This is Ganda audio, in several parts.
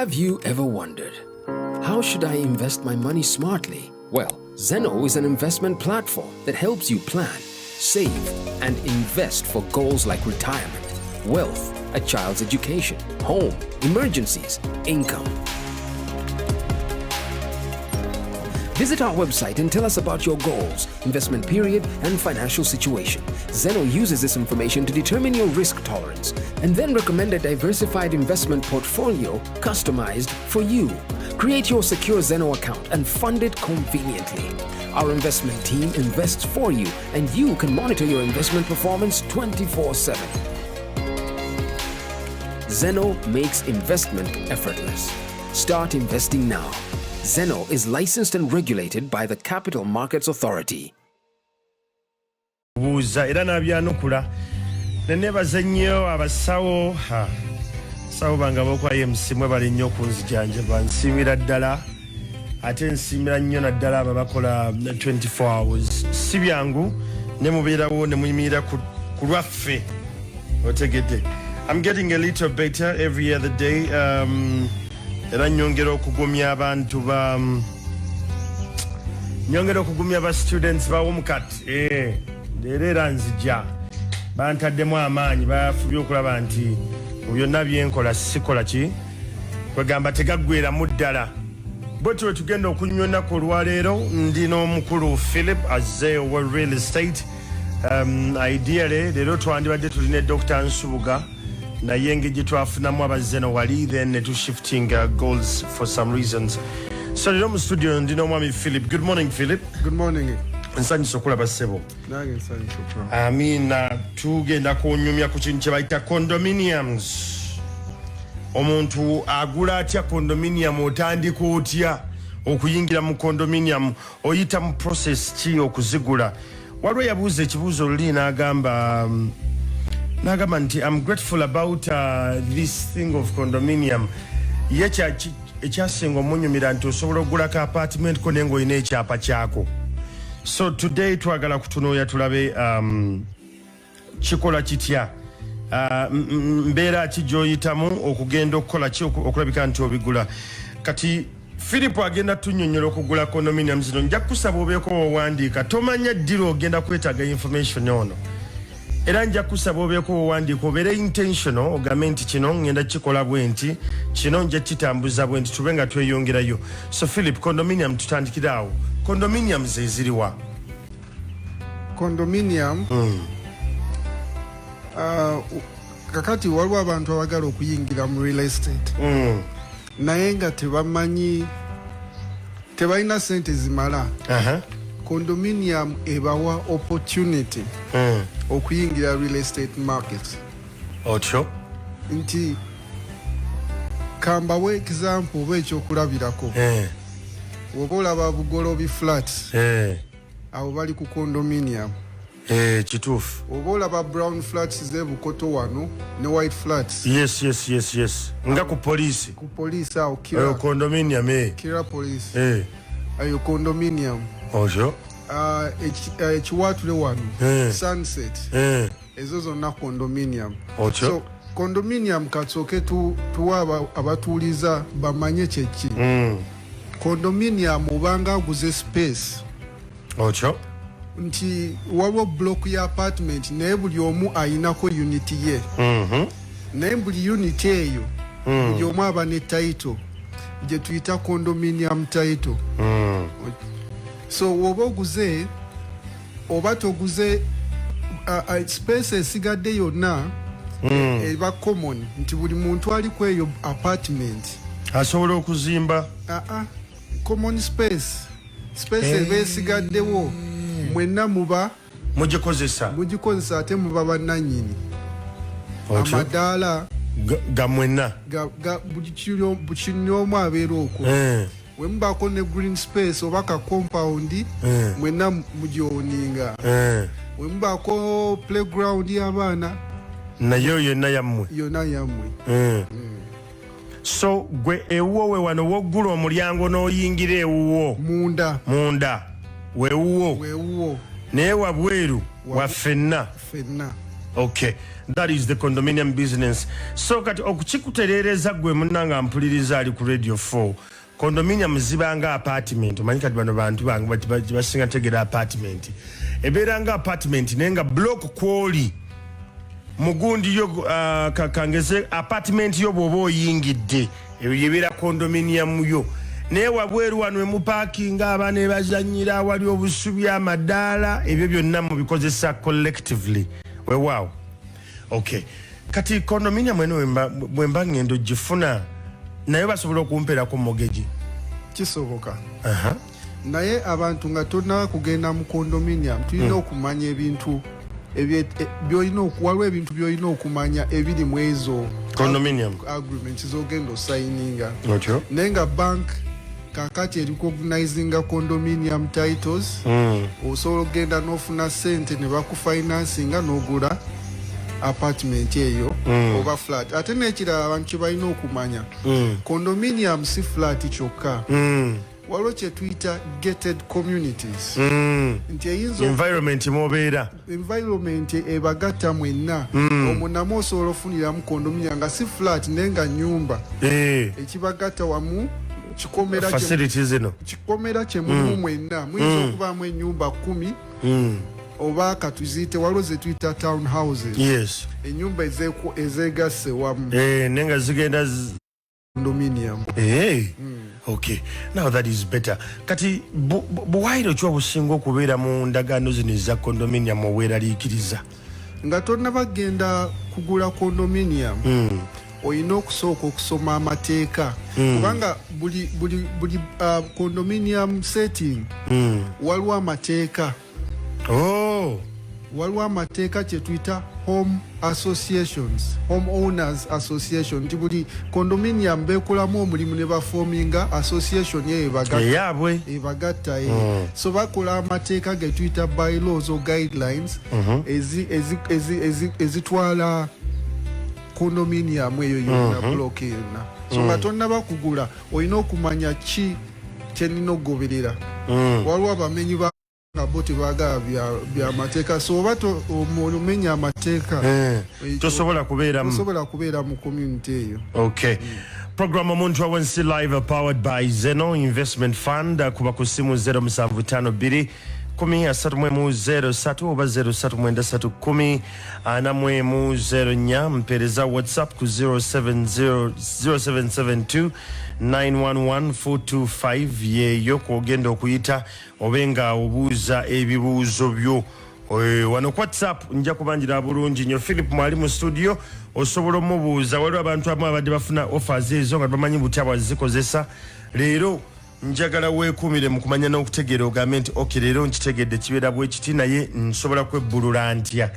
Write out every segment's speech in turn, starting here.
Have you ever wondered, how should I invest my money smartly? Well, Zeno is an investment platform that helps you plan, save, and invest for goals like retirement, wealth, a child's education, home, emergencies, income. Visit our website and tell us about your goals, investment period, and financial situation. Zeno uses this information to determine your risk tolerance and then recommend a diversified investment portfolio customized for you. Create your secure Zeno account and fund it conveniently. Our investment team invests for you, and you can monitor your investment performance 24/7. Zeno makes investment effortless. Start investing now. Zeno is licensed and regulated by the Capital Markets Authority. Buuza era n'abyanukula nenebaza nnyo abasawo sawo bange ab'okwa IMC mwe bali nnyo kunzijanjaba nsiimira ddala ate nsiimira nnyo naddala abo bakola 24 hours si byangu ne mubeerawo ne muyimirira ku lwaffe otegedde. I'm getting a little better every other day. Era nyongera okugumya abantu ba students ba Omukati leero nzija bantaddemu amaanyi bafubye okulaba nti byonna byenkola sikola ki kwegamba tegaggweeramu ddala bwetyo tugenda okunywa ennaku olwaleero ndi n'omukulu Philip azze owa real estate. Ideally leero twandibadde tulina Dr. Nsubuga naye engeri twafunamu abazeno wali then to shifting goals for some reasons. So leero mu studio ndina omwami Philip. Good morning Philip. Good morning. Nsanyusa okulaba ssebo. Nange nsanyusa. Amina tugenda kunyumya ku kintu kye bayita condominiums. Omuntu agula atya condominium, otandika otya okuyingira mu condominium, oyita mu process ki okuzigula. Waliwo yabuuza ekibuuzo luli n'agamba nti I'm grateful about this thing of condominium. Ye ekyasinga omunyumira nti osobola okugulako apartment ko nenga olina ekyapa kyako. So today twagala kutunuulira tulabe kikola kitya, mbeera ki gy'oyitamu okugenda okukola ki okulabika nti obigula. Kati Philip agenda tunnyonnyola okugula condominium zino. Nja kusaba obeeko owandiika, tomanya ddira ogenda kwetaaga information ono. Era nja kusaba obeeko owandiika obeere intentional ogambe nti kino ngenda kikola bwe nti kino nja kitambuza bwe nti tube nga tweyongerayo. So Philip, condominium tutandikira awo. Condominium ze ziriwa? Condominium kakati waliwo abantu abagala okuyingira mu real estate naye nga tebamanyi, tebalina sente zimala. Condominium ebawa opportunity okuyingira real estate market. Otyo nti kambawo example oba ekyokulabirako. Oba olaba Bugolobi flats abo bali ku condominium. Kituufu. Oba olaba brown flats z'ebukoto wano ne white flats. Yes. Nga ku police. Ku police awo Kira. Condominium Kira police. Ayo condominium. Otyo. Ekiwatule wano. Sunset. Ezo zonna condominium. Otyo. So condominium katsoke tuwa abatuuliza bamanye kyeki. Condominium obanga aguze space. Otyo. Nti waliwo block ya apartment naye buli omu ayinako unit ye. Naye buli unit eyo buli omu aba ne title gye tuyita condominium title. So woba oguze oba toguze space esigadde yonna eba common nti buli muntu ali ku eyo apartment asobola okuzimba. Common space eba esigaddewo mwenna muba mugikozesa ate muba bannannyini. Amadaala ga mwenna buli kinyomu abeera okwo. We mubako ne green space oba ka compound mwenna mugyoninga. We mubako playground y'abaana nayo yonna yammwe. So gwe ewuwo we wano woggula omulyango n'oyingira ewuwo munda wewuwo naye wabweru waffenna Okay, that is the condominium business. So kati okukikuterereza gwe munanga mpuliriza ali ku Radio 4. Condominium zibanga apartment. Manyi kati bano bantu bangu basinga tegera apartment. Eberanga apartment nenga block kwoli. Mugundi yo kangeze apartment yo bobo yingidde. Yebera condominium yo. Ne wabweru wanwe mu parking abane bazanyira wali obusubi amadala ebyo byonna mu bikozesa collectively. Wow. Okay. Kati condominium mwemba ngendo jifuna naye basobola okumpera ku mortgage. Kisoboka. Naye abantu nga tonna kugenda mu condominium tulina okumanya ebintu byolina okuwalwa ebintu byolina okumanya ebiri mu ezo condominium agreement zogenda osayininga. Otyo. Naye nga bank kakati recognizinga condominium titles osobola okugenda n'ofuna sente ne bakufinansinga n'ogula apartment eyo oba flat. Ate n'ekirala abantu kye balina okumanya condominium si flat kyokka waliwo kye tuyita gated communities nti eyinza environment mobeera environment ebagatta mwenna omunamu osobola ofuniramu condominium nga si flat naye nga nyumba ekibagatta wamu kikomera facilities zino kikomera kye mulimu mwenna muyinza okubaamu ennyumba 10 oba katuziyite waliwo ze tuyita town houses. Yes. Ennyumba ezeegasse wamu nenga zigenda condominium. Okay, now that is better. Kati buwairo kyo businga okubeera mu ndagaano zino eza condominium oweeraliikiriza nga tonna bagenda kugula condominium oyina okusooka okusoma amateeka kubanga buli condominium setting waliwo amateeka. Waliwo amateeka kye tuyita home associations, home owners association. Nti buli condominium beekolamu omulimu ne baforminga association ye ebagatta so bakola amateeka ge tuyita bylaws or guidelines ezitwala condominium eyo yonna block yonna. So nga tonna bakugula oyina okumanya ki kyenina okugoberera. Waliwo abamenyi ba abo tebaagala bya mateeka so oba omumenya amateeka tosobola kubeera mu community eyo. Okay. Program omuntu awensi live powered by Zeno Investment Fund kuba ku simu 0752 10 oba 03 10 mpereza WhatsApp ku 0772 911 yeyo kwogenda okuyita obenga obuuza ebibuuzo byo wano ku WhatsApp nja kubanjira bulungi nnyo. Philip mwali mu studio osobola omubuuza waliwo abantu abamu abadde bafuna offers ezo nga bamanyi butya bwazikozesa. Leero njagala weekumire mu kumanya n'okutegeera ogambe nti okay leero nkitegedde kibeera bwe kiti naye nsobola kwebbulula ntya.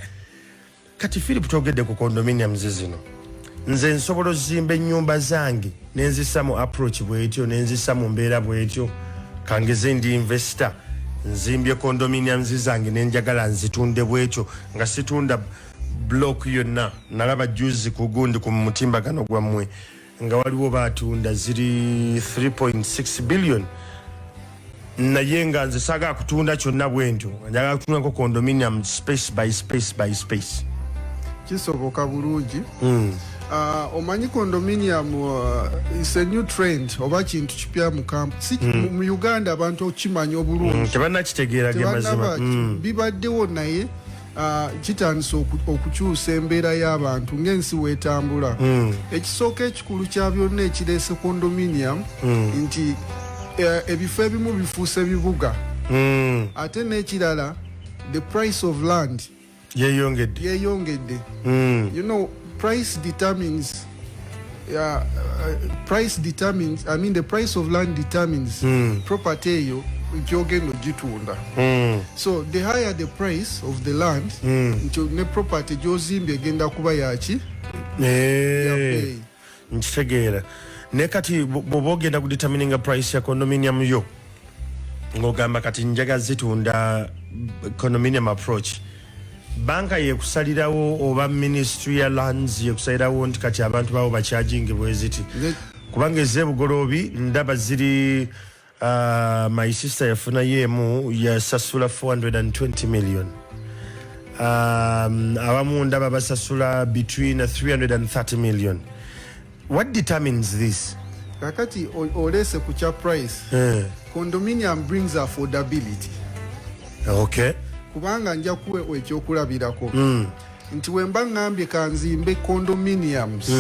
Kati Philip twogedde ku condominium zino nze nsobola ozimba ennyumba zange nenzisa mu approach bwetyo nenzisa mu mbeera bwetyo kangeze ndi investor nzimbye condominium zange nenjagala nzitunde bwetyo nga situunda block yonna. Nalaba juzi ku gundi ku mutimbagano gwammwe nga waliwo batunda ziri 3.6 billion naye nga nze saagala kutunda kyonna bwentyo njagala kutunda ko condominium space by space by space. Kisoboka bulungi. Omanyi condominium is a new trend oba kintu kipya mu camp. Mu Uganda abantu okimanya obulungi tebannakitegeera ge mazima bibaddewo naye kitandise okukyusa embeera y'abantu ng'ensi weetambula. Ekisooka ekikulu kya byonna ekireese condominium nti ebifo ebimu bifuuse bibuga ate n'ekirala the price of land yeeyongedde. You know, price determines the price of land determines property eyo gyogenda ogitunda. So the higher the price of the land ne property gyozimbye egenda kuba yaki nkitegeera. Ne kati bw'oba ogenda kudetermininga price ya condominium yo ng'ogamba kati njaga zitunda condominium approach, banka yekusalirawo oba ministry ya lands yekusalirawo nti kati abantu bawo bacharging bweziti kubanga ezebugolobi ndaba ziri my sister yafuna yemu yasasula 420 million abamu ndaba basasula between 330 million. What determines this? Kakati olese kucha price. Condominium brings affordability. Okay. Kubanga nja kuwe ekyokulabirako. Nti wemba ngambye kanzimbe condominiums.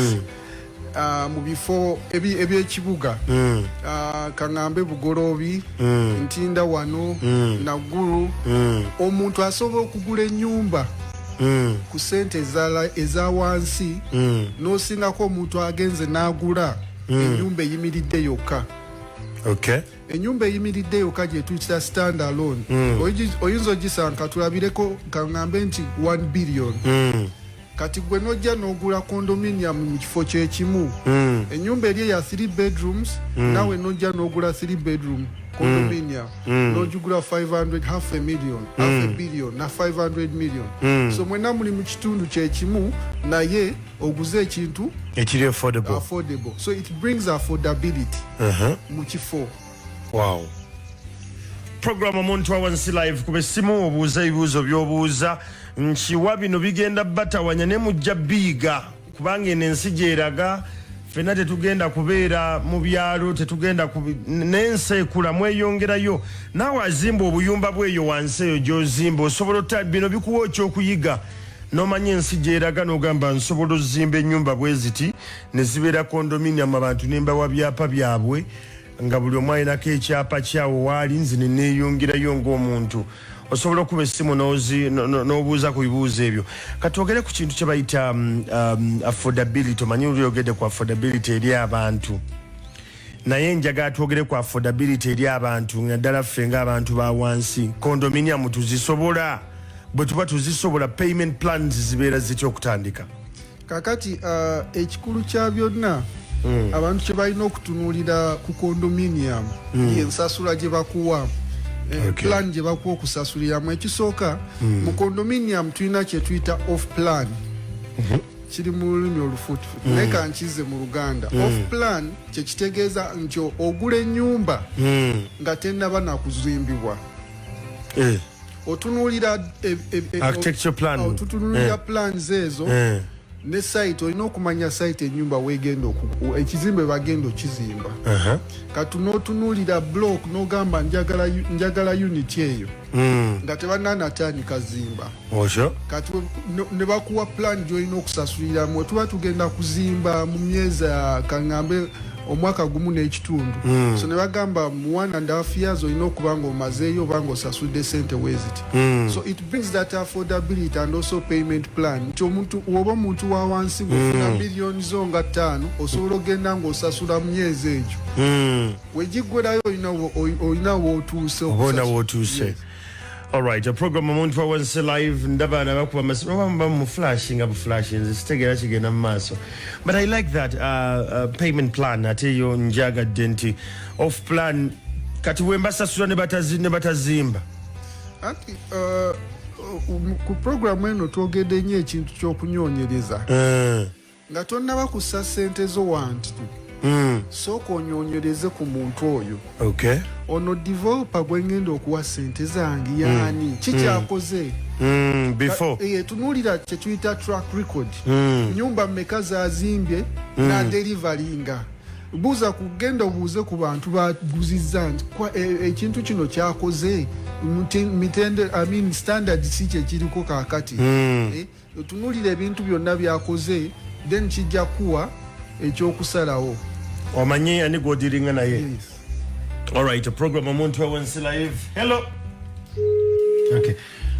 Mu bifo ebyekibuga kaŋŋambe Bugoloobi, Ntinda wano, Naggulu, omuntu asobola okugula ennyumba ku ssente eza wansi n'osingako omuntu agenze n'agula ennyumba eyimiridde yokka. Okay. Ennyumba eyimiridde yokka gye tuyita stand alone oyinza ogisanka tulabireko kaŋŋambe nti 1 billion. Kati gwe nojja n'ogula condominium mu kifo kyekimu ennyumba eri ya 3 bedrooms nawe nojja n'ogula 3 bedroom condominium n'ogigula 500 half a billion na 500 million. So mwena muli mu kitundu kyekimu naye oguze ekintu ekiri affordable. So it brings affordability mu kifo. Wow. Program omuntu awansi live kube simu obuuza ebibuuzo by'obuuza nkiwa bino bigenda batawanya ne mujja biiga kubanga ensi gyeraga fena tetugenda kubeera mu byalo tetugenda n'ensi ekula mweyongerayo naawe azimba obuyumba bweyo wansi eyo gy'ozimba osobola bino bikuwa ekyokuyiga n'omanya ensi gyeraga n'ogamba nsobola ozimba ennyumba bwe ziti ne zibeera condominium abantu nembawa byapa byabwe nga buli omu alinako ekyapa kyawo waali nzi ne neeyongerayo ng'omuntu osobola okuba essimu n'obuuza ku bibuuzo ebyo. Katwogere ku kintu kye bayita affordability. Omanyi oluyogedde ku affordability eri abantu naye njagala twogere ku affordability eri abantu naddala ffe ng'abantu ba wansi. Condominium tuzisobola bwe tuba tuzisobola payment plans zibeera zitya okutandika? Kakati ekikulu kya byonna abantu kye balina okutunuulira ku condominium yensasula gye bakuwa plan gye bakuwa okusasuliramu. Ekisooka mu condominium tulina kye tuyita off plan kiri mu lulimi olufuutufutu naye kankize mu Luganda. Off plan kye kitegeeza nti ogula ennyumba nga tennaba nakuzimbibwa. Otunuulira architecture plan otutunuulira plans ezo ne site olina okumanya site ennyumba weegenda ekizimbe bagenda okizimba. Kati n'otunuulira block n'ogamba njagala unit eyo nga tebananatandika zimba. Kati ne bakuwa plan gy'olina okusasuliramu tuba tugenda kuzimba mu myezi kaŋŋambe omwaka gumu n'ekitundu. So ne bagamba mu 1.5 years olina okuba ng'omazeeyo oba ng'osasudde sente weziti. So it brings that affordability and also payment plan nti oba omuntu wa wansi ng'ofuna miliyoni zo nga 5 osobola ogenda ng'osasula mu myezi egyo wegiggwerayo olina w'otuuse. All right, a program omuntu awansi live ndaba nabakuba masaba mu flashing zitegera kigenda mu maaso. But I like that payment plan ate yo njagadde nti off plan kati wembasasula ne batazimba. Ati ku program eno twogedde nnyo ekintu ky'okunyonyereza nga tonnaba kussa ssente zo wantu sooka onyonyereze ku muntu oyo. Okay. Ono developer gwengenda okuwa ssente zange yaani kikyakoze before tunuulira kye tuyita track record. Nyumba mmeka zazimbye na deliveringa. Buuza kugenda obuuze ku bantu baguzizza nti ekintu kino kyakoze standard si kye kiriko kaakati. Tunuulira ebintu byonna byakoze then kijja kuwa ekyokusalawo. Omanyi ani gw'odiringa naye. All right, a program omuntu awansi live. Hello. Okay.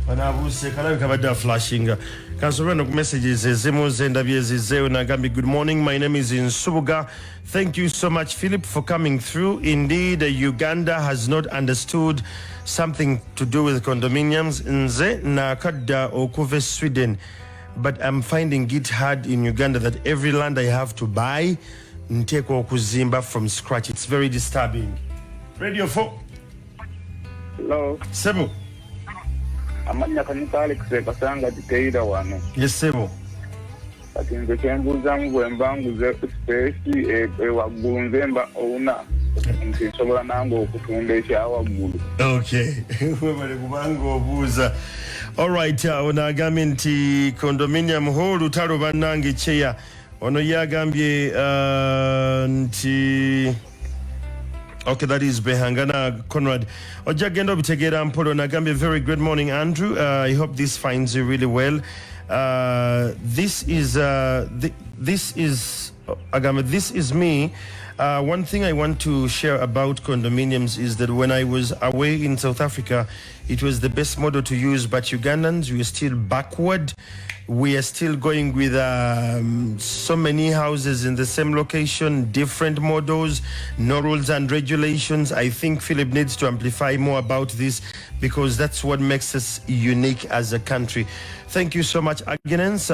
Banabuuse kalabika badde flashinga. Kansobola no messages ezimu zendabye ezizeewo nagambi good morning, my name is Nsubuga. Thank you so much Philip for coming through. Indeed, Uganda has not understood something to do with condominiums. Nze nakadda okuva Sweden, but I'm finding it hard in Uganda that every land I have to buy nteekwa okuzimba from scratch. It's very disturbing. Radio 4. Hello. Sebo. Amanya kanika Alex Kasanga diteira wano. Yes, Sebo. Kati nze kyembuuzamu bwe mbanguze space waggulu nzemba ouna nti nsobola nange okutunda ekyawaggulu. Okay. Webale kubanga obuuza. Alright, ono agambye nti condominium ho lutalo bannange cheya. Ono yagambye nti okay, that is Behangana Conrad. Ojagendo bitegera mpolo nagambye very good morning Andrew. I hope this finds you really well. This is me. One thing I want to share about condominiums is that when I was away in South Africa, it was the best model to use, but Ugandans, we are still backward. We are still going with so many houses in the same location, different models, no rules and regulations. I think Philip needs to amplify more about this because that's what makes us unique as a country. Thank you so much, Agenens.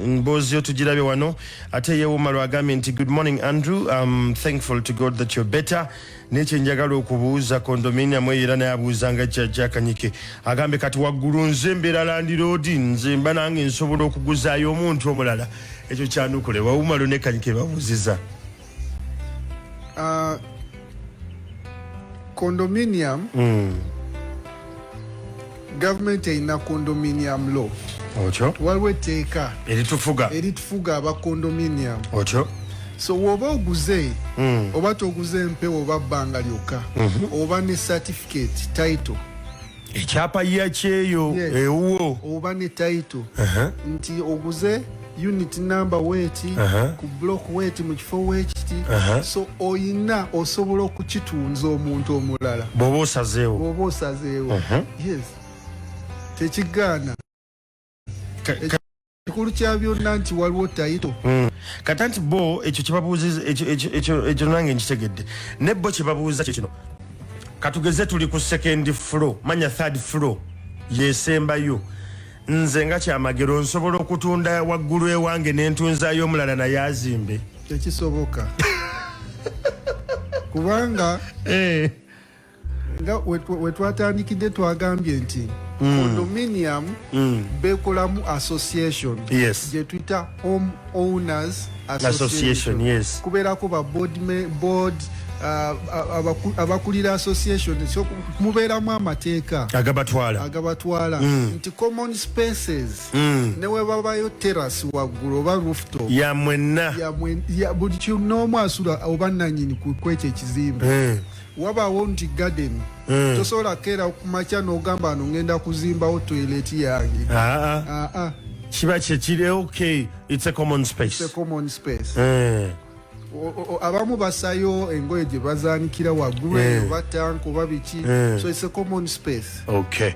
Mbozio tujirabe wano. Ateye umaro agamenti. Good morning, Andrew. I'm thankful to God that you're better. Neche njagalo kubuuza kondominia mweyira na yabuuzanga jajja Kanyike. Agambe kati waggulu nze mbeera Land Road nze mba nange nsobola okuguzaayo omuntu omulala. Ekyo kyanukule Waumalo ne Kanyike babuuziza. Condominium. Government erina condominium law. Otyo. Waliwo etteeka eritufuga aba condominium. Otyo. So woba oguze oba toguze mpewo oba bbanga lyokka oba ne certificate title ekyapa yakyeyo ewuwo oba ne title nti oguze unit number weeti ku block weeti mu kifo weekiti so oyina osobola okukitunza omuntu omulala bw'oba osazeewo yes tekigaana ekikulu kya byonna nti waliwo title kata nti bo ekyo kyebabuuziza ekyo nange nkitegedde ne bo kyebabuuza kino katugeze tuli ku second floor manya third floor yesembayo nze nga kyamagero nsobola okutunda waggulu ewange n'entunzaayo omulala naye azimbe tekisoboka kubanga nga wetwatandikidde twagambye nti condominium bekolamu association gye tuyita home owners association kubeerako ba board abakulira association so mubeeramu amateeka agabatwala nti common spaces ne webabayo terrace waggulu oba rooftop ya mwenna buli kinoomu asula oba nannyini kwekyo ekizimbe wabaawo nti garden tosobola keera kumakya n'ogamba ano ngenda kuzimbawo toilet yange kiba kyekiri okay it's a common space abamu basayo engoye gye bazaanikira waggulu oba tank oba biki so it's a common space. Okay.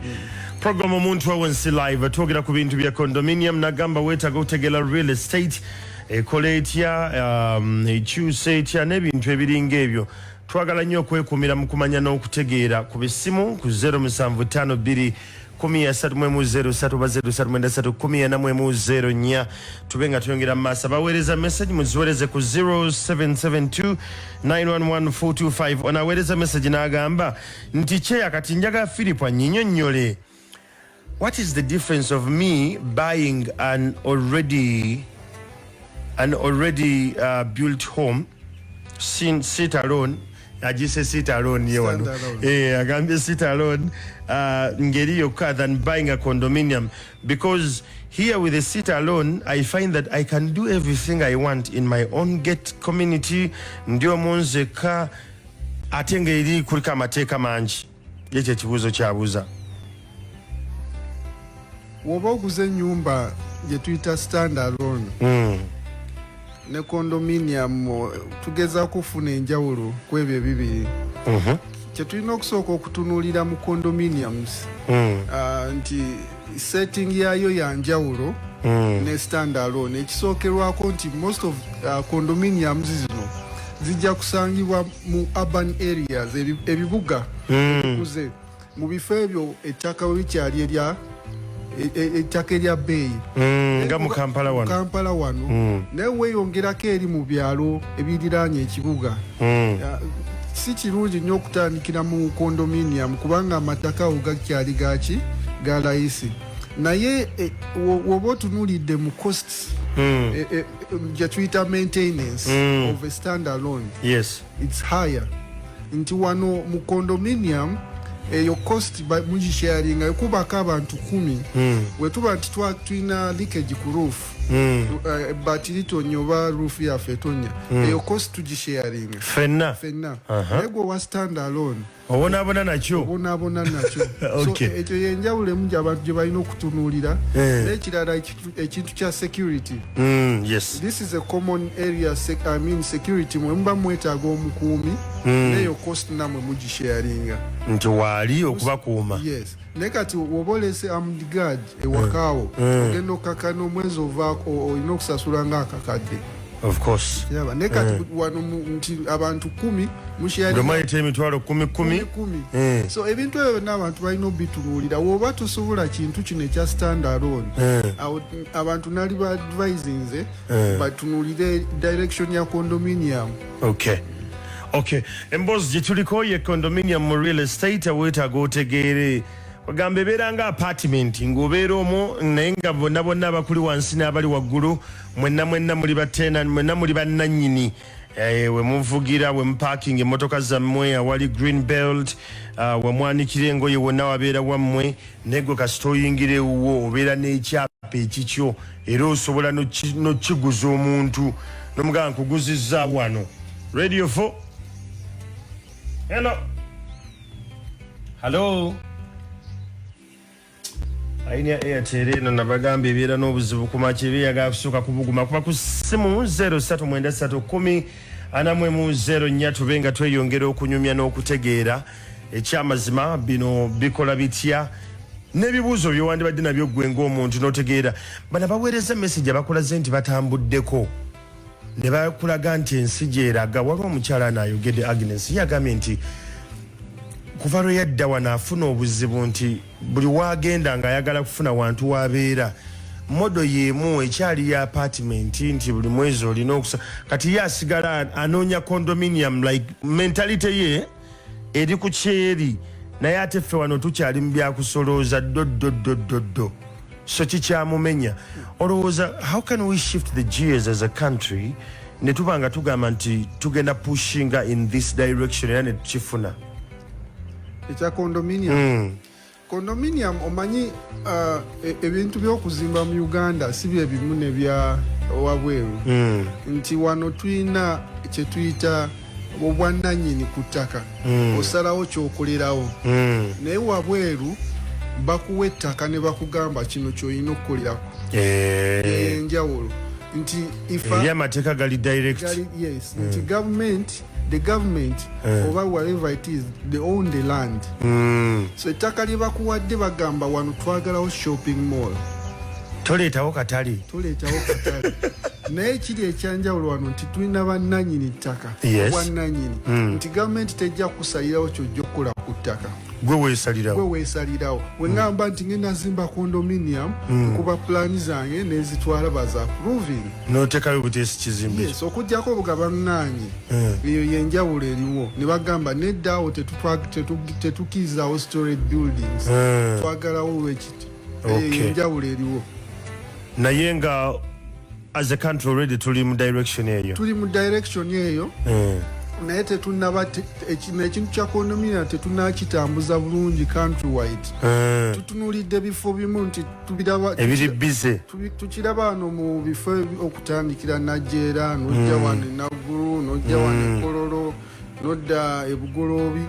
Program omuntu awensi live twogera ku bintu bya condominium nagamba weetaga otegera real estate ekola etya ekyusa etya n'ebintu ebiringa ebyo twagala nnyo okwekuumira mu kumanya n'okutegeera ku bisimu ku 0752 10 tubenga tuyongera masa bawereza message muziwereze ku 0772 911 425 onawereza message n'agamba nti kyeya kati njaga Philip anyinyonnyole what is the difference of me buying an already built home sit alone ajise sit alone yewano agambye sit alone ngeri yokka than buying a condominium because here with a sit alone I find that I can do everything I want in my own gate community ndio monzeka ate ngeri kulika amateeka mangi yekyo ekibuuzo kyabuuza woba oguze ennyumba gye tuyita stand alone ne condominium tugeza kufuna enjawulo kwebyo ebibiri kyetulina okusooka okutunuulira mu condominiums nti setting yayo yanjawulo ne stand alone ekisookerwako nti most of condominiums zino zijja kusangibwa mu urban areas ebibuga kuze mu bifo ebyo ettaka bwe bikyali erya ettaka erya bbeeyi nga mu Kampala wano naye weeyongerako eri mu byalo ebiriraanye ekibuga si kirungi nnyo okutandikira mu condominium kubanga amataka awo gakyali ga layisi naye woba otunuulidde mu costs gye tuyita maintenance of a stand alone it's higher nti wano mu condominium eyo cost mugisharinga ekubako abantu 10 wetuba nti tulina leakage ku roof bati litonnya oba roof yaffe etonya eyo cost tugisharinga fenna ego wa stand alone obonabona nakyo so ekyo yenjawulo emu gy'abantu gye balina okutunuulira n'ekirala ekintu kya security yes this is a common area security mwe muba mwetaaga omukuumi n'eyo cost namwe mugisharinga nti waali okubakuuma yes naye kati woba olese armed guard ewakaawo ogenda okakana omwezi ovaako olina okusasula ng'akakadde of course yaba naye kati wano nti abantu 10 musharinga emitwalo 10 so ebintu ebyo byonna abantu balina obitunuulira woba tosobola kintu kino ekya stand alone abantu nali ba advisinze batunuulire direction ya condominium okay emboozi gye tuliko ye condominium mu real estate aweetaaga otegeere bagamba ebeera nga apartment ng'obeera omwo naye nga bonna abakuli wansi n'abali waggulu mwenna muli batena mwenna muli bannannyini we muvugira we muparking emmotoka zammwe awali green belt wamwanikira engoye wonna wabeera wammwe negwe kasita oyingire ewuwo obeera n'ekyapa ekikyo era osobola n'okiguza omuntu n'omugamba nkuguzizza wano radio 4 hello Ainia Airtel eno nabagamba ebeera n'obuzibu ku makya ebyeyagala kusooka kubuguma kuba ku ssimu 039310 tube nga tweyongera okunyumya n'okutegeera ekyamazima bino bikola bitya n'ebibuuzo byewandibadde nabyo ggwe ng'omuntu n'otegeera bano baweereza message abakulaze nti batambuddeko ne bakulaga nti ensi gyeraga waliwo omukyala anaayogedde Agnes yagambye nti kuva lwe yadda wano afuna obuzibu nti buli waagenda ng'ayagala kufuna wantu wabeera modo yeemu ekyali ya apartment nti buli mwezi olina okusa kati ye asigala anoonya condominium like mentality ye eri ku kyeri naye ate ffe wano tukyali mu byakusolooza ddo so kikyamumenya olowooza how can we shift the gears as a country ne tuba nga tugamba nti tugenda pushinga in this direction era ne tukifuna ekya condominium condominium omanyi ebintu by'okuzimba mu Uganda si bye bimu ne bya wabweru nti wano tulina kye tuyita obwannannyini ku ttaka osalawo kyokolerawo naye wabweru bakuwa ettaka ne bakugamba kino kyolina okukolerako enjawulo nti amateeka gali direct yes nti the government over wherever it is they own the land so ettaka lye bakuwadde bagamba wano twagalawo shopping mall toleetawo katale naye kiri ekyanjawulo wano nti tulina bannannyini ttaka obwannannyini nti gavumenti tejja kusalirawo kyojja okukola ku ttaka gwe weesalirawo wengamba nti ngenda zimba condominium nkuba pulaani zange nezitwala baza approving noteekayo buteesi kizimbe yes okugyako obugabaŋŋaanyi eyo yenjawulo eriwo ne bagamba nedda awo tetukirizaawo storage buildings twagalawo wekiti yenjawulo eriwo naye nga as a country already tuli mu direction eyo naye tetunaba ekintu kya condominium tetunakitambuza bulungi countrywide tutunulidde ebifo bimu nti ebiri bize tukiraba wano mu bifo okutandikira Najjeera n'ojja wano Naggulu n'ojja wano Ekololo n'odda Ebugoloobi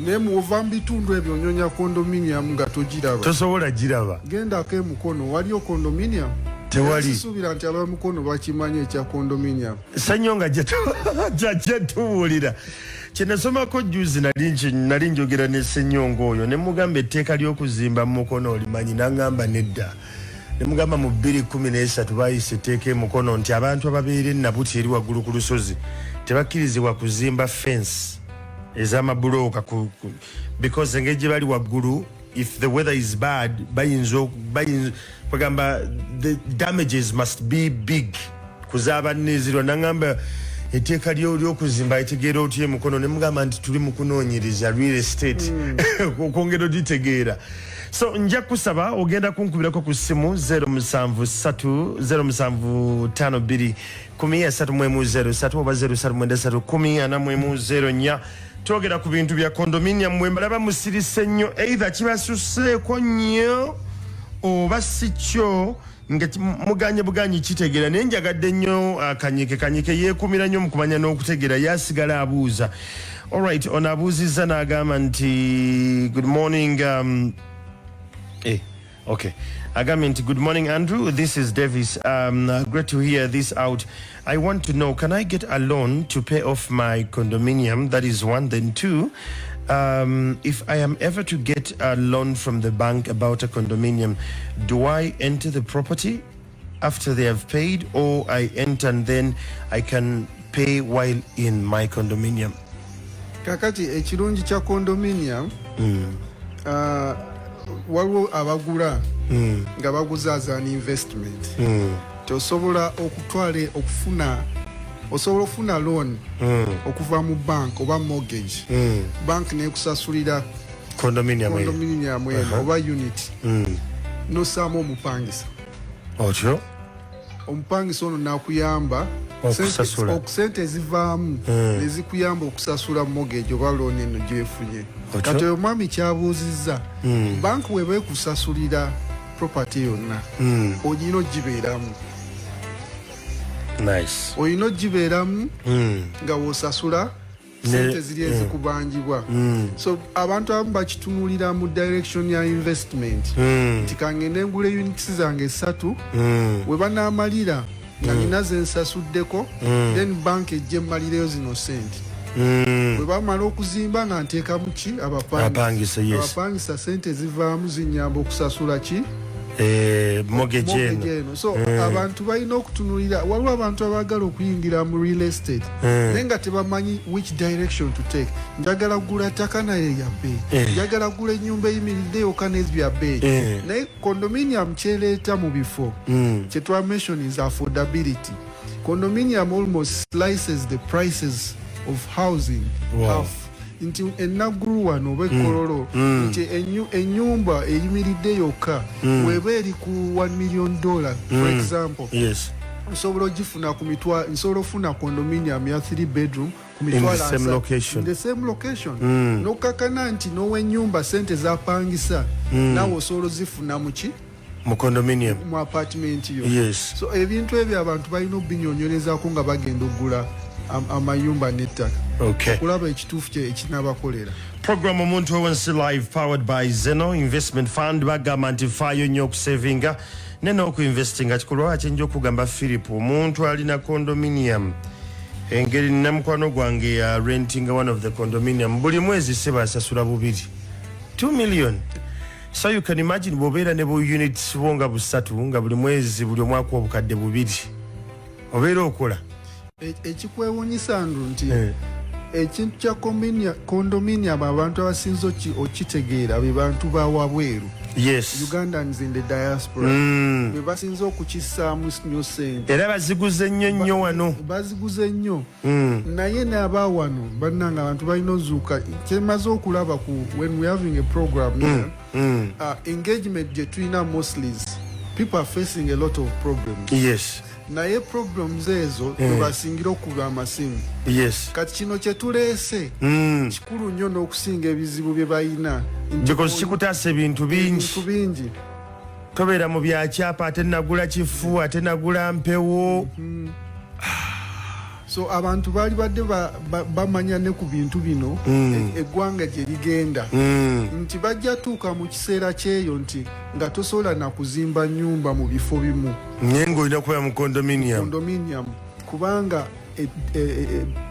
naye muva mu bitundu ebyo onyonya condominium nga togiraba tosobola giraba gendako emukono waliyo condominium tewali suubira nti abamukono bakimanyi ekya condominium sanyo nga gyetubuulira kyenasomako juzi nali njogera ne Ssenyonga oyo ne mugamba etteeka ly'okuzimba mu mukono olimanyi n'angamba nedda ne mugamba mu 2013 bayise etteeka emukono nti abantu ababeera e Nabuti eri waggulu ku lusozi tebakkirizibwa kuzimba fence ez'amabulooka because engeri gye bali waggulu if the weather is bad bagamba the damages must be big kuzaaba nezirwa nangamba etteeka ly'okuzimba litegeera otya emukono ne mugamba nti tuli mu kunoonyereza real estate okwongera oditegeera so nja kusaba ogenda kunkubirako ku ssimu 073 oba 07 10 4 twogera ku bintu bya condominium mwe mbalaba musirise nnyo either kibasuseeko nnyo oba si kyo nga muganye buganyi kitegeera naye njagadde nnyo kanyike yeekumira nnyo mu kumanya n'okutegeera yasigala abuuza. Alright, ono abuuzizza n'agamba nti good morning okay. Good morning, Andrew. This is Davis. Great to hear this out. I want to know, can I get a loan to pay off my condominium? That is one. Then two, if I am ever to get a loan from the bank about a condominium, do I enter the property after they have paid, or I enter and then I can pay while in my condominium? Kakati ekirungi kya condominium waliwo abagula nga baguza as an investment osobola okufuna loan okuva mu bank oba mortgage bank nekusasulira condominium eno oba unit nosaamu omupangisa otyo omupangisa ono nakuyamba okusente ezivaamu nezikuyamba okusasula mortgage oba loan eno gyefunye. Kati oyo mwami kyabuuzizza bank weba ekusasulira property yonna olina ogibeeramu. Nice. Olina ogibeeramu nga wosasula sente ziri ezikubangibwa. So abantu abamu bakitunulira mu direction ya investment nti kangende ngule units zange 3 we banaamalira nga nina ze nsasuddeko then bank ejje mmalireyo zino sente. Bwe bamala okuzimba nga nteekamu ki abapangisa sente zivaamu zinyamba okusasula ki mortgage eno. So abantu balina okutunulira, waliwo abantu abaagala okuyingira mu real estate naye nga tebamanyi which direction to take. Njagala kugula ttaka naye ya bbeeyi, njagala kugula ennyumba eyimiridde yokka n'ebya bbeeyi. Naye condominium kyeleeta mu bifo kye twamention is affordability. Condominium almost slices the prices of housing half. Nti enaggulu wano oba ekkololo nti ennyumba eyimiridde yokka weba eri ku $1 million for example, nsobola ogifuna ku mitwalo, nsobola ofuna condominium ya 3 bedroom ku mitwalo in the same location. Nokkakana nti n'ow'ennyumba sente zapangisa naawe osobola ozifuna muki mu condominium mu apartment yo. So ebintu ebyo abantu balina obinyonyolezaako nga bagenda oggula amayumba n'ettaka okulaba ekituufu kye ekinabakolera. Program omuntu owensi live powered by Zeno Investment Fund. Bagamba nti faayo nnyo okusevinga ne n'okuinvestinga. Kikolwa kyenja okugamba Philip, omuntu alina condominium engeri namukwano gwange ya renting one of the condominium buli mwezi seba asasula bubiri 2 million. So you can imagine bobeera ne bu units bonga busatu nga buli mwezi buli omwaka obukadde bubiri obeera okola. Ekikwewuunyisa Andrew nti ekintu kya condominium abantu abasinza okitegeera be bantu ba wabweru. Ugandans in the diaspora be basinza okukissaamu nnyo sente era baziguze nnyo wano, baziguze nnyo naye n'aba wano bannanga abantu balina ozuuka. Kyemaze okulaba ku when we having a program here engagement gye tulina mostly people are facing a lot of problems. Naye problems ezo basingira okuba amasimu. Kati kino kye tuleese kikulu nnyo n'okusinga ebizibu bye balina because kikutaasa ebintu bingi. Tobeera mu byakyapa ate nagula kifu ate nagula mpewo. So abantu baali badde bamanya ne ku bintu bino eggwanga gye ligenda nti bajja tuuka mu kiseera kyeyo nti nga tosobola na kuzimba nnyumba mu bifo bimu naye ng'olina kubeera mu condominium kubanga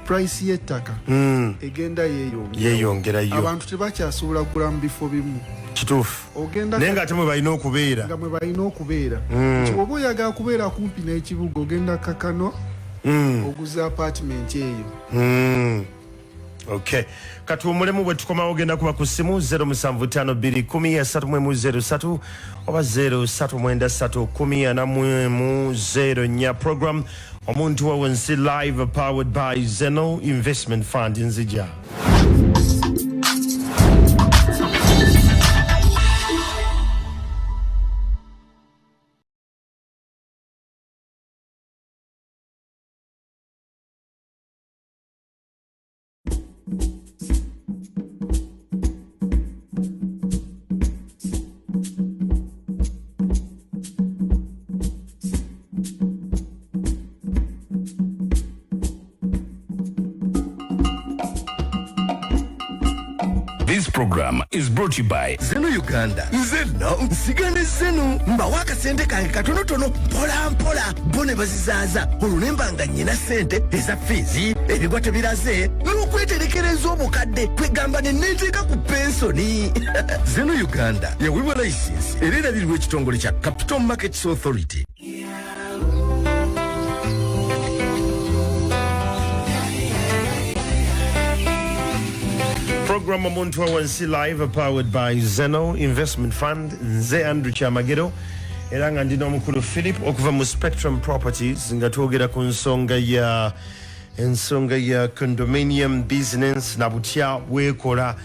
price y'ettaka egenda yeeyongerayo. Abantu tebakyasobola kugula mu bifo bimu. Kituufu naye nga ate mwe balina okubeera nti oba oyagala kubeera kumpi n'ekibuga ogenda kakano oguza apartment eyo. Okay, kati omulemu bwe tukomawo ogenda kuba ku ssimu 07521003 oba 03931004 nya program omuntu wawensi live powered by Zeno Investment Fund nzija. This program is brought to you by Zeno Uganda. Zeno nsigane Zeno mbawaka sente kange katonotono mpola bone bazizaza olunemba nga nyina sente eza fizi ebigwate biraze n'okweterekereza obukadde kwegamba ne neteeka ku pensoni. Zeno Uganda yawibwa license era erabirirwa ekitongole kya Capital Markets Authority. Program Omuntu Wansi Live powered by Zeno Investment Fund. Nze Andrew Chamagero era nga ndina omukulu Philip okuva mu Spectrum Properties nga twogera ku ensonga ya condominium business na butya bwekola.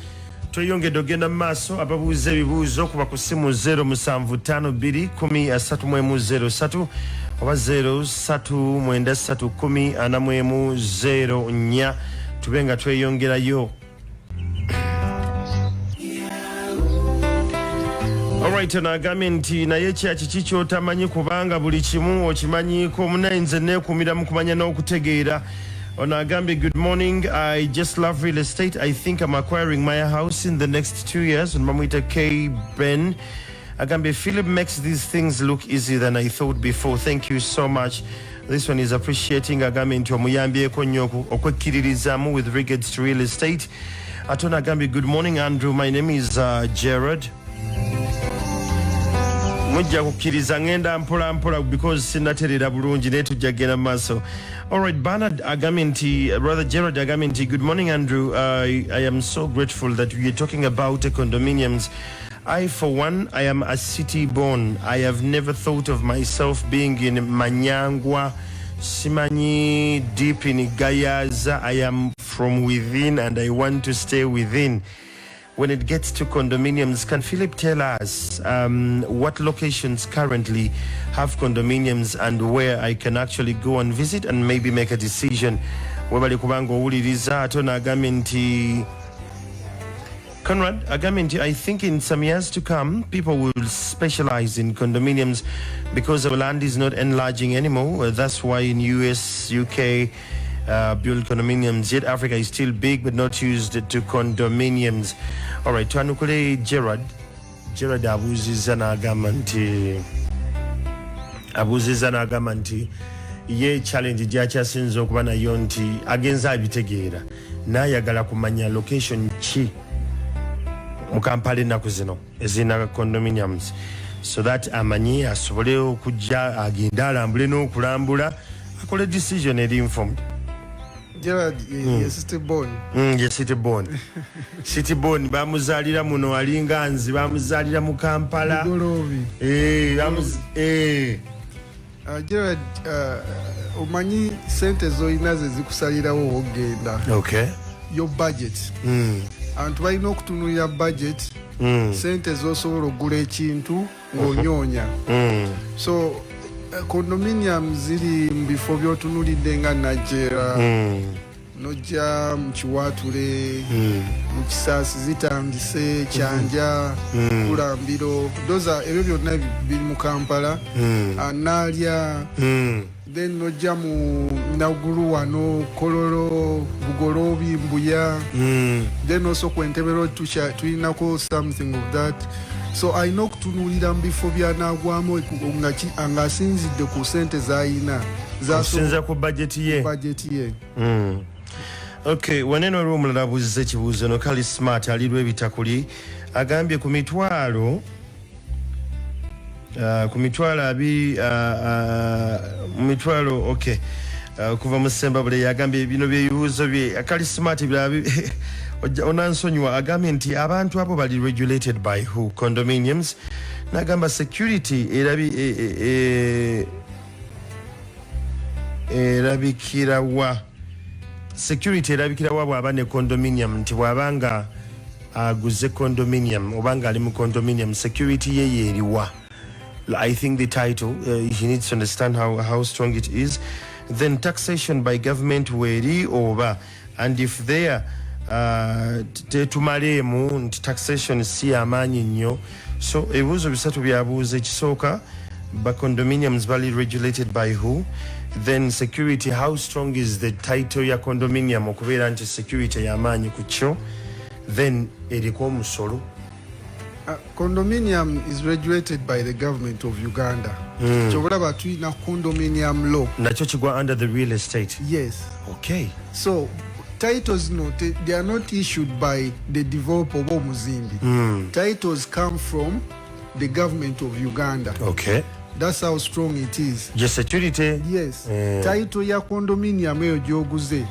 Tweyongedde ogenda mu maaso ababuuza ebibuuzo kuba ku ssimu 0752 oba 0393104404 tube nga tweyongerayo. Alright, nagambye nti naye kyaki kikyotamanyi kubanga buli kimu okimanyiko munayinza neekumira mu kumanya n'okutegeera. Onagambye, good morning, I just love real estate. I think I'm acquiring my house in the next 2 years. Mamwita K. Ben. Agambye, Philip makes these things look easier than I thought before. Thank you so much. This one is appreciating. Agambye nti omuyambyeko nnyo okwekkiririzamu with regards to real estate. Ate nagambye, good morning, Andrew. My name is Gerard. Mujja kukkiriza ngenda mpola because sinaterera bulungi naye tujja genda maaso. Alright, Bernard agambye nti, brother Gerard agambye nti, good morning Andrew, I am so grateful that we are talking about condominiums. I for one, I am a city born. I have never thought of myself being in Manyangwa, Simanyi, deep in Gayaza. I am from within and I want to stay within. When it gets to condominiums, can Philip tell us what locations currently have condominiums and where I can actually go and visit and maybe make a decision? Webali kubanga owuliriza atona agambye nti Conrad agambye nti, I think in some years to come people will specialize in condominiums because our land is not enlarging anymore. That's why in US, UK build condominiums, yet Africa is still big but not used to condominiums. All right, twanukule Gerard abuziza n'agamba nti ye challenge gyakyasinza okuba nayo nti agenza abitegeera n'ayagala kumanya location ki mu Kampala ennaku zino ezina condominiums so that amanyi asobole okujja agende alambule n'okulambula akole decision eri informed. Gerard, City born. City born. City born. Bamuzalira muno alinga nzi bamuzalira mu Kampala. Gerard, omanyi sente zoyina ze zikusalirawo ogenda. Okay. Your budget. Antu balina okutunulira budget. Sente zosobola okugula ekintu ng'onyonya. So condominium ziri mbifo byotunulidde nga Najera nojja mu Kiwatule mu Kisaasi zitandise Kyanja Kulambiro doza ebyo byonna biri mu Kampala Analya then nojja mu Naguru wano Kololo Bugolobi Mbuya then also ku Entebbe Road tulinako something of that. So I know kutunulira mbifo byanagwamu nga asinzidde ku sente zayina zasinza ku budget ye. Okay, waneno rumula abuziza ekibuuzo no Kali Smart alirwa ebitakuli agambye ku mitwalo okay kuva mu Semba bule yagambye bino byebibuuzo bye Kali Smart birabi onansonyiwa agambye nti abantu abo bali regulated by who? Condominiums. Nagamba security erabikirawa security erabikirawa bw'aba ne condominium nti bw'abanga aguze condominium obanga ali mu condominium security ye eriwa. I think the title he needs to understand how strong it is. Then taxation by government weri oba, and if there tetumalemu nti taxation si amaanyi nnyo. So ebibuuzo bisatu byabuuza. Ekisooka but condominiums value regulated by who? Then security, how strong is the title ya condominium okubeera nti security y'amaanyi ku kyo? Then eriko omusolo. Condominium is regulated by the government of Uganda. Kyobulaba tulina condominium law. Nakyo kigwa under the real estate. Yes. Okay. So titles they are not issued by the developer oba omuzimbi. Titles come from the government of Uganda. Okay. That's how strong it is. Just security. Yes. Title ya condominium eyo gyoguze.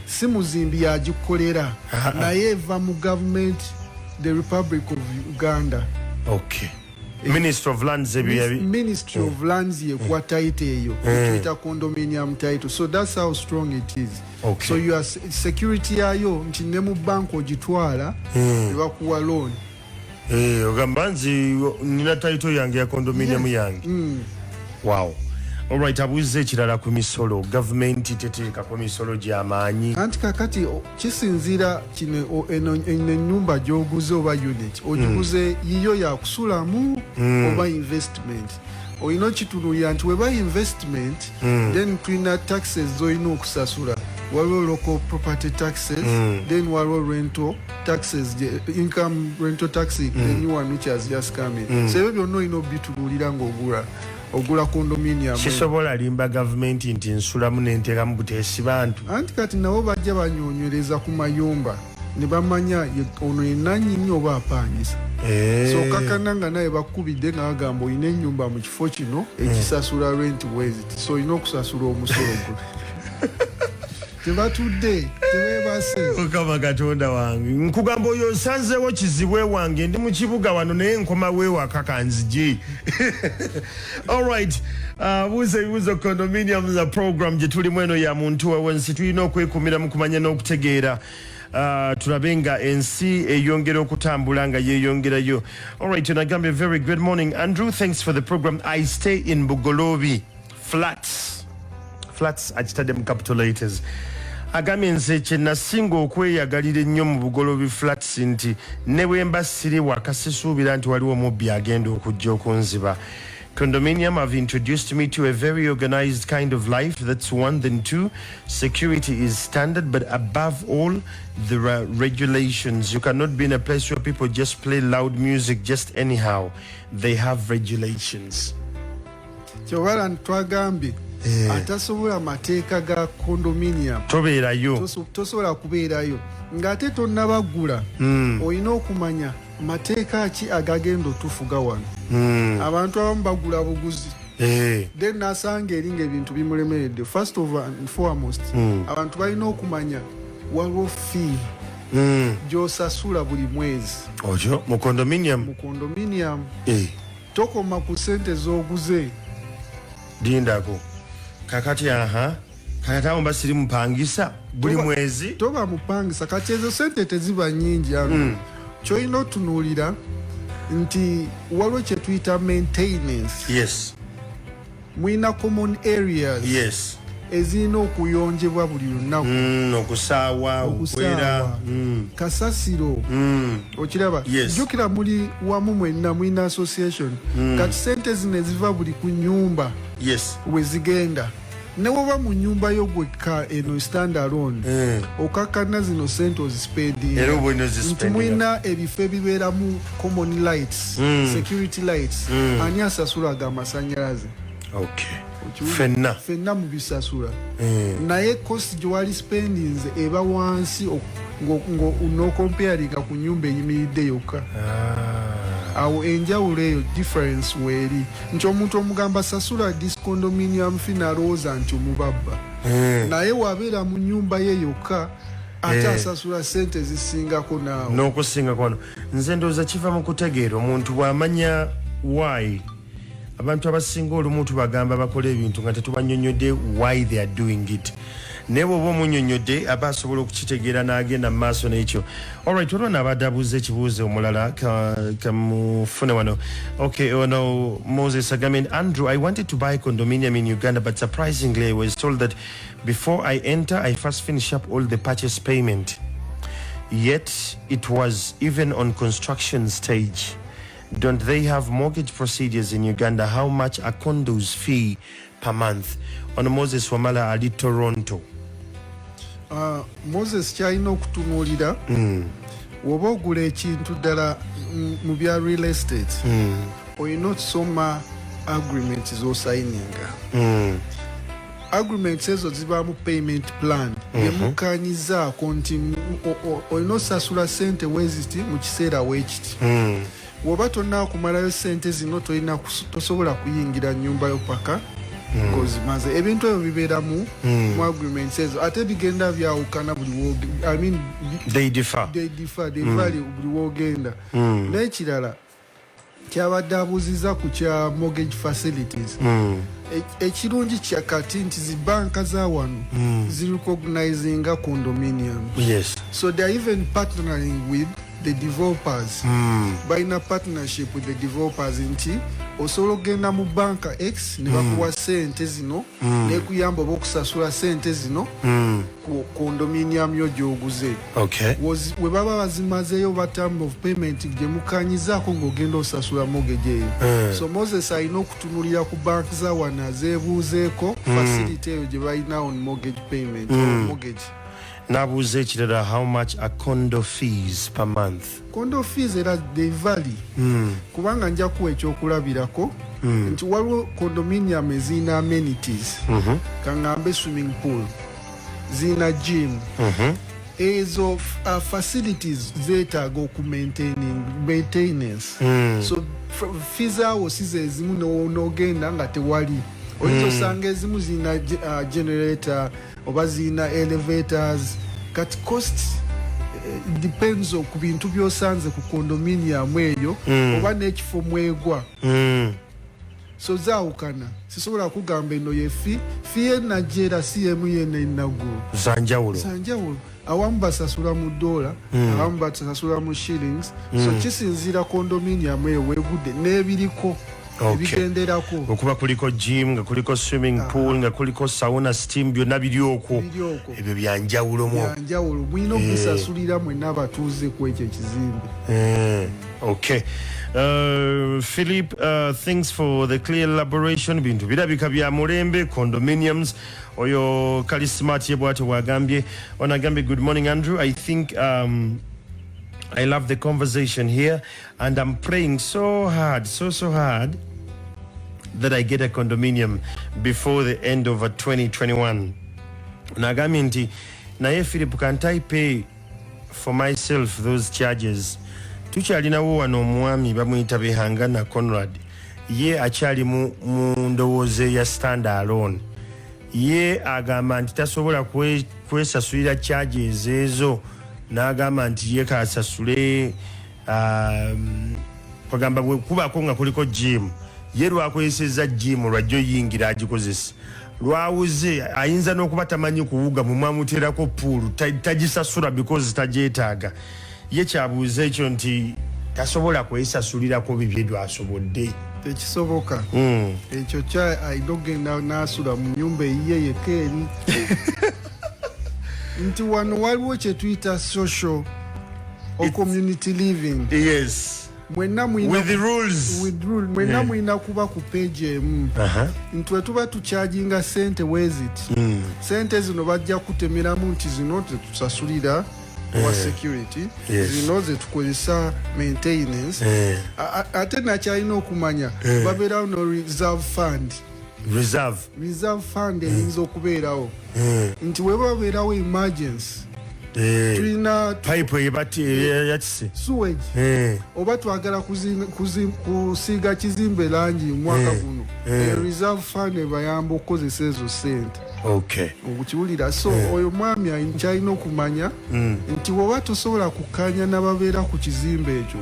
Si muzimbi yagikolera. Naye eva mu government, the Republic of Uganda. Okay. Ministry of Lands. Ministry of Lands yekwa title eyo. Twitter condominium title. So that's how strong it is. Okay. So your security yayo nti ne mu bank ogitwala bakuwa loan. Ogamba nzi nina title yange ya condominium yange. Wow. Alright, abuze ekirala ku misolo. Government teteeka ku misolo gy'amaanyi. Anti kakati kisinzira kino ennyumba gy'oguze oba unit. Ogiguze yiyo ya kusulamu oba investment. Oyina okitunuulira nti weba investment, then tulina taxes z'olina okusasula. Waliwo local property taxes, then waliwo rental taxes, income rental tax, the new one which has just come in. So ebyo byonna olina obitunuulira ng'ogula condominium. Kisobola limba government nti nsulamu n'enteekamu buteesi bantu. Anti kati nabo bajja banyonyereza ku mayumba ne bamanya ono yenannyini oba apangisa. So kakana nga naye bakubidde nga bagamba olina ennyumba mu kifo kino ekisasula rent wezi. So olina okusasula omusolo gwe. Tebatudde tebebase. Mukama Katonda wange nkugamba oyo nsanzeewo kizibwe wange ndi mu kibuga wano naye nkoma weewaka kanzigi. Alright, buuza ebibuuzo condominiums a program gye tulimu eno ya muntu w'ensi tulina okwekumira mu kumanya n'okutegeera tulabe nga ensi eyongera okutambula nga yeeyongerayo. Alright, nagambye very good morning Andrew, thanks for the program. I stay in Bugolobi Flats akitadde mu capital letters. Agambye nze kye nasinga okweyagalira ennyo mu Bugolobi Flats nti ne bwe mba siri waka sisuubira nti waliwo omubbi agenda okujja okunziba. Condominium have introduced me to a very organized kind of life. That's one. Then two, security is standard, but above all, there are regulations. You cannot be in a place where people just play loud music just anyhow. They have regulations. Kyobala ntwagambye atasobola mateeka ga condominium tobeerayo tosobola kubeerayo ng'ate tonnabagula olina okumanya mateeka ki agagenda otufuga wano. Abantu abamu bagula buguzi then nasanga eri ng'ebintu bimulemeredde. First of and foremost abantu balina okumanya waliwo fee gy'osasula buli mwezi ojo mu condominium tokoma ku sente z'oguze dindako kakati kakati abo basiri mupangisa buli mwezi toba mupangisa kati ezo sente teziba nyingi kyolina otunuulira nti waliwo kye tuyita maintenance. Yes. Mwina common areas. Yes. Ezirina okuyonjebwa buli lunaku. Okusaawa okwera kasasiro okiraba jjukira muli wamu mwenna mwina association kati sente zino eziva buli ku nyumba we zigenda ne woba mu nyumba yo gwekka eno stand alone okakkana zino sente ozispendi nti mwina ebifo ebibeeramu common lights security lights ani asasulaga amasanyalaze fenna mu bisasula naye cost gyewali spendings eba wansi n'okomparinga ku nyumba eyimiridde yokka. Awo enjawulo eyo difference weeri nti omuntu omugamba sasula this condominium fee nalowooza nti omubabba naye wabeera mu nyumba ye yokka ate asasula sente zisingako naawe n'okusingako wano. Nze ndowooza kiva mu kutegeera omuntu bw'amanya why. Abantu abasinga olumu tubagamba bakola ebintu nga tetubanyonyodde why they are doing it. Naye bw'oba omunyonyodde aba asobola okukitegeera n'agenda mu maaso n'ekyo. Alright, olwo n'abadde abuuza ekibuuzo omulala kamufune wano. Okay, ono Moses agambye, Andrew, I wanted to buy a condominium in Uganda, but surprisingly I was told that before I enter I first finish up all the purchase payment. Yet it was even on construction stage. don't they have mortgage procedures in Uganda? How much a condo's fee per month? On Moses Wamala ali Toronto. Moses kyalina okutunuulira woba ogula ekintu ddala mu bya real estate olina okusoma agreements z'osayininga. Agreements ezo zibaamu payment plan yemukanyizaako nti olina osasula sente weeziti mu kiseera weekiti. Woba tonaakumalayo sente zino tosobola kuyingira nnyumba yo paka maze ebintu ebyo bibeera mu agreements ezo ate bigenda byawukana buli they differ buli woogenda. N'ekirala kyabadde abuuziza ku kya mortgage facilities. Ekirungi kyakati nti zibanka za wano zirecognizinga condominium. Yes. So they are even partnering with the developers. Balina partnership with the developers nti osobola okugenda mu banka X ne bakuwa sente zino nekuyamba oba okusasula sente zino ku condominium yo gy'oguze. Okay. We baba bazimazeeyo ba term of payment gye mukanyizaako ng'ogenda osasula mortgage eyo. So Moses alina okutunulira ku banki za wano azeebuuzeeko facility eyo gye balina on mortgage payment mortgage. Nabuuza ekirala, how much are condo fees per month? Condo fees era they vary. Kubanga nja kuwa ekyokulabirako nti waliwo condominium ezirina amenities. Kaŋŋambe swimming pool, zirina gym. Ezo facilities zeetaaga maintenance. So fees awo si ze zimu n'ogenda nga tewali. Oyinza osanga ezimu zirina generator oba zirina elevators. Kati cost depends ku bintu by'osanze ku condominium eyo oba n'ekifo mwegwa. So zaawukana. Sisobola kugamba eno ye fee yenajera si yemu yena enagulu. Zanjawulo. Awamu basasula mu $, awamu basasula mu shillings. So kisinziira condominium eyo wegudde n'ebiriko. Ebigenderako. Okuba kuliko gym, nga kuliko swimming pool, nga kuliko sauna, steam, byonna biryoko. Ebyo byanjawulo mu. Byanjawulo. Mwina okubisasulira mwenna abatuuze ku ekyo ekizimbe. Okay. Philip, thanks for the clear elaboration. Bintu birabika bya mulembe, condominiums. Oyo kali smart ye bwate wagambye. Onagambye, good morning Andrew. I think I love the conversation here, and I'm praying so hard that I get a condominium before the end of 2021. Nagambye nti naye Philip, can't I pay for myself those charges? Tukyalinawo wano omwami bamuyita Behangana Conrad, ye akyali mu ndowooza ya stand alone. Ye agamba nti tasobola kwesasulira charges ezo, n'agamba nti ye kasasule kwagamba bwe kubako nga kuliko gym, ye lwakozeseza gym lwajjo yingira agikozesa, lwawuze ayinza n'okuba tamanyi kuwuga mu mwamuteerako pool tagisasula because tagyetaaga. Ye kyabuuza ekyo nti tasobola kwesasulirako bibye byasobodde. Tekisoboka. Ekyo kya ayina okugenda n'asula mu nnyumba eyiye yekka eri. Nti wano waliwo kye tuyita social or community living. Yes. With the rules. Mwenna mwina kuba ku page emu. Nti wetuba tucharginga sente weziti. Sente zino bajja kutemeramu nti zino tetusasulira wa security. Zino zetukozesa maintenance. Ate nakyalina okumanya babeerawo no reserve fund. Reserve fund eyinza okubeerawo nti weba wabeerawo emergency tulina pipe yatise sewage oba twagala kusiiga kizimbe langi mwaka guno reserve fund ebayamba okukozesa ezo sente. Okukiwulira so oyo mwami kyalina okumanya nti woba tosobola kukkaanya n'ababeera ku kizimbe ekyo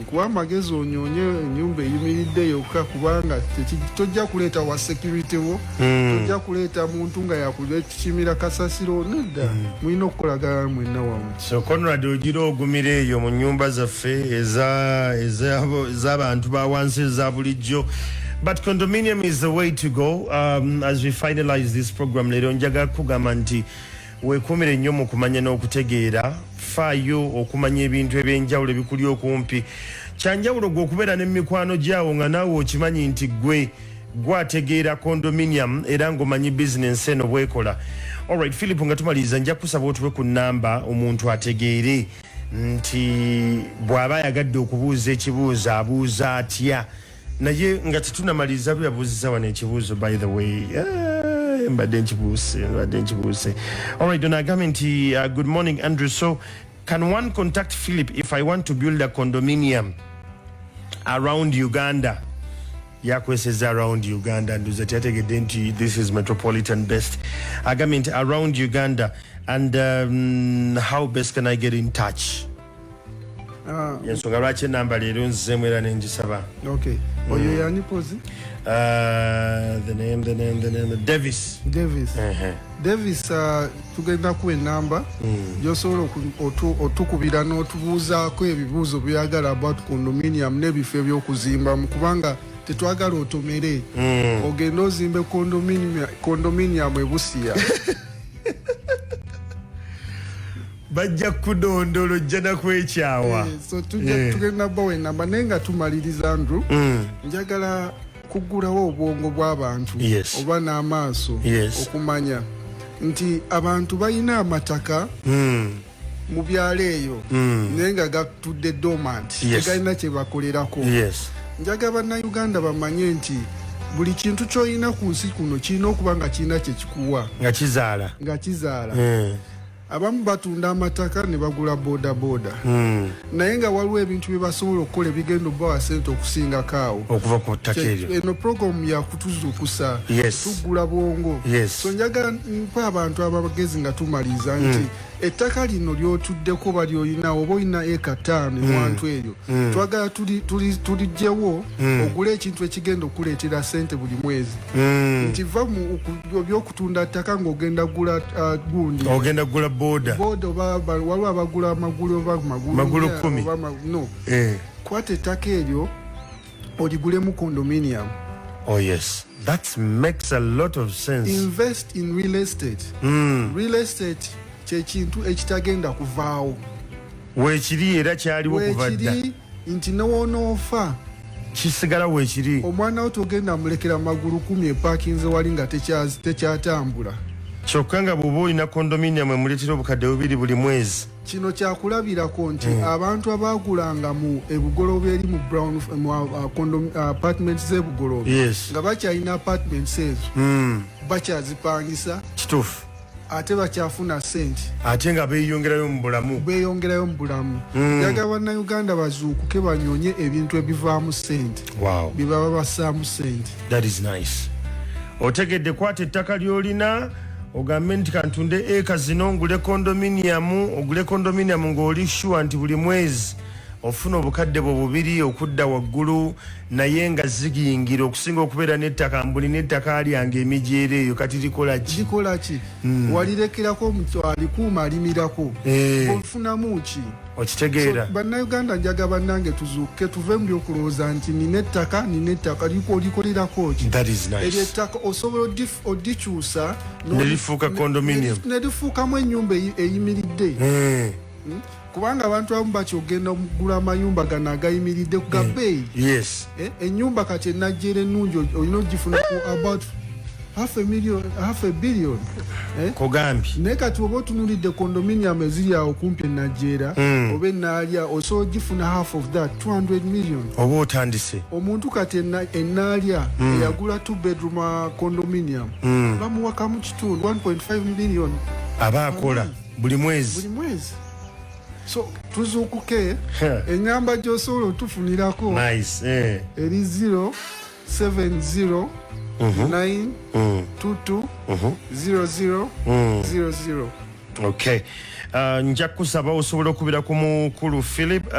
kuba amagezi onyonye ennyumba eyimiridde yokka, kubanga tojja kuleeta wa security wo, tojja kuleeta muntu nga yakukimira kasasiro nedda. Mulina okukolagana mwenna wamu. So Conrad, ogira ogumira eyo mu nnyumba zaffe ez'abantu ba wansi eza bulijjo. But condominium is the way to go. As we finalize this program, lero njaga kugamba nti weekumire nnyo mu kumanya n'okutegeera, faayo okumanya ebintu ebyenjawulo ebikuli okumpi. kyanjawulo gwe okubeera n'emikwano gyawo nga naawe okimanyi nti gwategeera condominium era ng'omanyi bizinensi eno bwekola. Alright Philip, nga tumaliriza nja kusaba otuwe ku namba omuntu ategeere nti bw'aba ayagadde okubuuza ekibuuzo abuuza atya, naye nga tetunamaliriza byabuuziza wano ekibuuzo by the way. Mbadde nkibuuse. Alright, ono agambye nti good morning Andrew, so can one contact Philip if I want to build a condominium around Uganda? Yakweseza around Uganda nduza tyategedde nti this is metropolitan best. Agambye nti around Uganda, and how best can I get in touch? Yensonga lwaki enamba leero nzizeemu era nengisaba. Okay. Oyo yani pozi? The name Davis. Davis tugenda ku enamba gyosobola otukubira n'otubuuzaako ebibuuzo byagala about condominium n'ebifo ebyokuzimbamu, kubanga tetwagala otomere ogenda ozimbe condominium ebusiya. Bajja kudondolo jjana kwekyawa. So tugenda bawe enamba naye nga tumaliriza Andrew, njagala kugulawo obwongo bw'abantu oba n'amaaso okumanya nti abantu balina amataka mu byalo eyo naye nga gatudde dormant, tegalina kye bakolerako. Njaga bannayuganda bamanye nti buli kintu ky'olina ku nsi kuno kirina okuba nga kirina kye kikuwa nga kizaala. Abamu batunda amataka ne bagula boda naye nga waliwo ebintu bye basobola okukola ebigenda obbawa ssente okusingako awo okuva ku ttaka eryo. Eno programu yakutuzuukusa tugula bwongo. So njagala mpa abantu abagezi nga tumaliriza nti ettaka lino lyotuddeko oba lyolinawo oba olina eka 5 ewantu eyo, twagala tuligyewo ogule ekintu ekigenda okuleetera ssente buli mwezi. Nti va mu byokutunda ttaka ng'ogenda gula gundi, ogenda gula boda oba waliwo abagula amagulu oba magulu 10. Kwata ettaka eryo oligulemu condominium. Oh yes, that makes a lot of sense. Invest in real estate. Real estate kyekintu ekitagenda kuvaawo. Weekiri era kyaliwo kuva dda. Nti newonoofa kisigala weekiri. Omwana wo togenda mulekera magulu 10 epakinze wali nga tekyatambula. Kyokka nga bw'oba olina condominium emuleetera obukadde 2 buli mwezi. Kino kyakulabirako nti abantu abaagulanga mu ebugolobe eri mu brown apartments z'ebugolobe nga bakyalina apartments ezo bakyazipangisa. Kituufu. Ate bakyafuna ssente ate nga beeyongerayo mu bulamu. Njagala bannayuganda bazuukuke banyonye ebintu ebivaamu ssente bye baba bassaamu ssente. That is nice. Otegedde kwata ettaka ly'olina ogambe nti kantunde eka zino ogule condominium ng'oli sure nti buli mwezi ofuna obukadde bwo 2 okudda waggulu, naye nga zigiyingira okusinga okubeera n'ettaka mbuli n'ettaka lyange emijeera eyo kati likola ki? Walirekerako alikuuma alimirako ofunamu ki? Okitegeera. Bannayuganda njaga bannange tuzuuke tuve mu byokulowooza nti nina ettaka olikolerako ki? That is nice. Eryo ettaka osobola odikyusa nelifuuka condominium nelifuukamu ennyumba eyimiridde. Kubanga abantu abamu bakyogenda okugula amayumba gano agayimiridde ku gabbeeyi. Ennyumba kati enajjeera ennungi olina ogifuna ku about half a billion. Kugambye. Naye kati oba otunulidde condominium eziri awo kumpi enajjeera oba enaalya osobola ogifuna half of that 200 million. Oba otandise. Omuntu kati enaalya eyagula 2 bedroom condominium bamuwakamu kitundu 1.5 million aba akola buli mwezi. So tuzuukuke enyamba gy'osobola otufunirako eri 070 922 0000. Okay. Nja kusaba osobola okubira ku mukulu Philip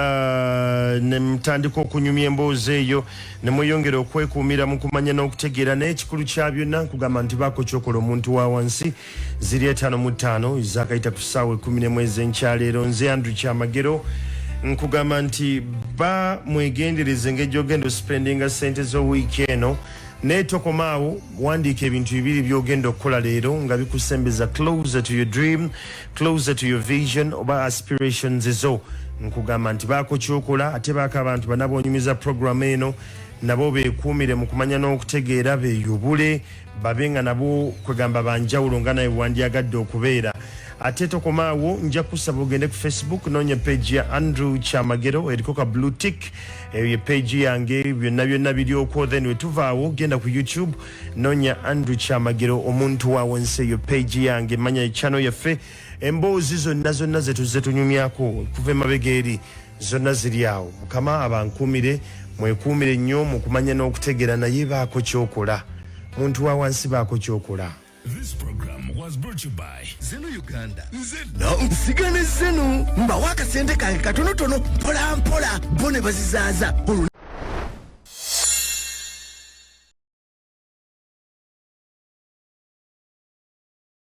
ne mutandika okunyumya emboozi eyo ne mweyongera okwekuumira mu kumanya n'okutegeera naye ekikulu kya byonna nkugamba nti baako kyokola omuntu wa wansi 055 izakayita ku ssaawa 11 ez'enkyaleero. Nze Andrew Kyamagero nkugamba nti ba mwegendereze ng'egyogenda ospendinga ssente z'owiiki eno naye tokomaawo wandiika ebintu 2 byogenda okukola leero nga bikusembeza closer to your dream, closer to your vision oba aspirations ezo nkugamba nti baako kyokola ate baako abantu banabonyumiza programu eno nabo beekuumire mu kumanya n'okutegeera beeyubule babe nga nabo kwegamba banjawulo nga naye wandyagadde okubeera ate tokomaawo nja kusaba ogende ku Facebook noonya page ya Andrew Kyamagero eriko ka blue tick eyo ye page yange byonna biryoko then wetuvaawo genda ku YouTube noonya Andrew Kyamagero omuntu wawonse eyo page yange manya channel yaffe emboozi zonna zetuze tunyumyako kuva emabega eri zonna ziri awo mukama abankuumire mwekuumire nnyo mu kumanya n'okutegeera naye baako kyokola muntu wa wansi baako kyokola. This program was brought to you by Zeno Uganda. Zeno nsigane Zeno mbawa akasente kange katonotono mpola mpola bone bazizaza.